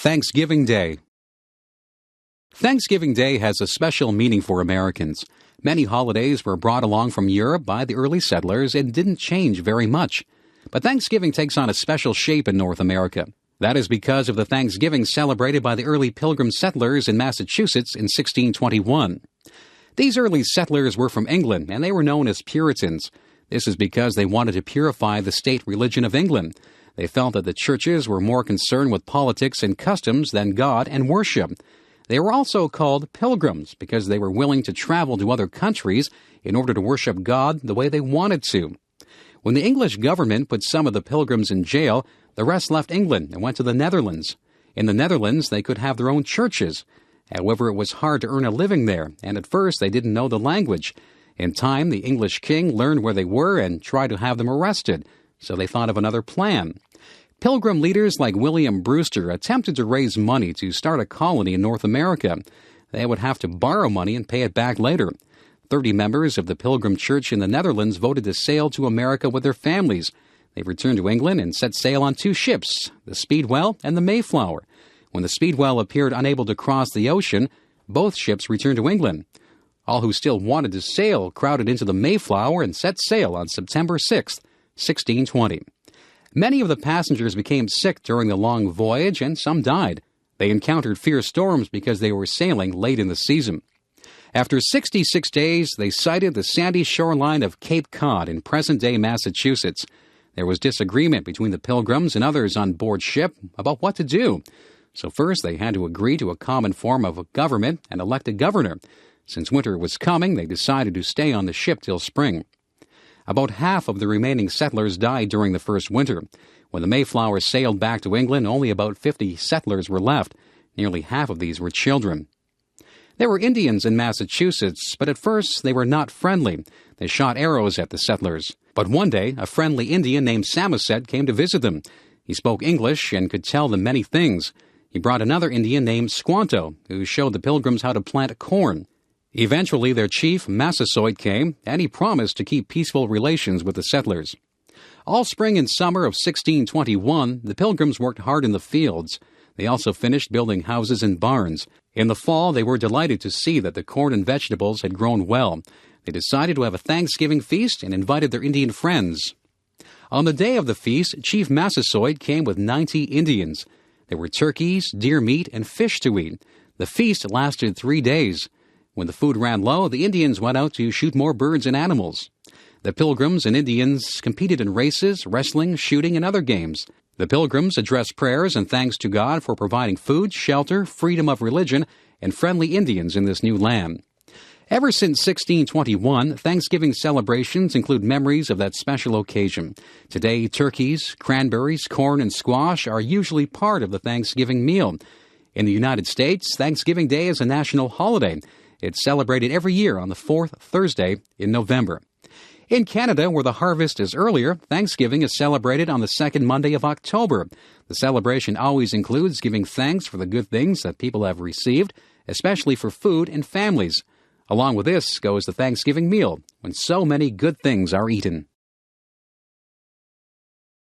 Thanksgiving Day. Thanksgiving Day has a special meaning for Americans. Many holidays were brought along from Europe by the early settlers and didn't change very much. But Thanksgiving takes on a special shape in North America. That is because of the Thanksgiving celebrated by the early Pilgrim settlers in Massachusetts in 1621. These early settlers were from England, and they were known as Puritans. This is because they wanted to purify the state religion of England. They felt that the churches were more concerned with politics and customs than God and worship. They were also called pilgrims because they were willing to travel to other countries in order to worship God the way they wanted to. When the English government put some of the pilgrims in jail, the rest left England and went to the Netherlands. In the Netherlands, they could have their own churches. However, it was hard to earn a living there, and at first they didn't know the language. In time, the English king learned where they were and tried to have them arrested, so they thought of another plan. Pilgrim leaders like William Brewster attempted to raise money to start a colony in North America. They would have to borrow money and pay it back later. 30 members of the Pilgrim Church in the Netherlands voted to sail to America with their families. They returned to England and set sail on 2 ships, the Speedwell and the Mayflower. When the Speedwell appeared unable to cross the ocean, both ships returned to England. All who still wanted to sail crowded into the Mayflower and set sail on September 6, 1620. Many of the passengers became sick during the long voyage, and some died. They encountered fierce storms because they were sailing late in the season. After 66 days, they sighted the sandy shoreline of Cape Cod in present-day Massachusetts. There was disagreement between the Pilgrims and others on board ship about what to do. So first, they had to agree to a common form of government and elect a governor. Since winter was coming, they decided to stay on the ship till spring. About half of the remaining settlers died during the first winter. When the Mayflower sailed back to England, only about 50 settlers were left. Nearly half of these were children. There were Indians in Massachusetts, but at first they were not friendly. They shot arrows at the settlers. But one day, a friendly Indian named Samoset came to visit them. He spoke English and could tell them many things. He brought another Indian named Squanto, who showed the Pilgrims how to plant corn. Eventually, their chief, Massasoit, came, and he promised to keep peaceful relations with the settlers. All spring and summer of 1621, the Pilgrims worked hard in the fields. They also finished building houses and barns. In the fall, they were delighted to see that the corn and vegetables had grown well. They decided to have a Thanksgiving feast and invited their Indian friends. On the day of the feast, Chief Massasoit came with 90 Indians. There were turkeys, deer meat, and fish to eat. The feast lasted 3 days. When the food ran low, the Indians went out to shoot more birds and animals. The Pilgrims and Indians competed in races, wrestling, shooting, and other games. The Pilgrims addressed prayers and thanks to God for providing food, shelter, freedom of religion, and friendly Indians in this new land. Ever since 1621, Thanksgiving celebrations include memories of that special occasion. Today, turkeys, cranberries, corn, and squash are usually part of the Thanksgiving meal. In the United States, Thanksgiving Day is a national holiday. It's celebrated every year on the 4th Thursday in November. In Canada, where the harvest is earlier, Thanksgiving is celebrated on the 2nd Monday of October. The celebration always includes giving thanks for the good things that people have received, especially for food and families. Along with this goes the Thanksgiving meal, when so many good things are eaten.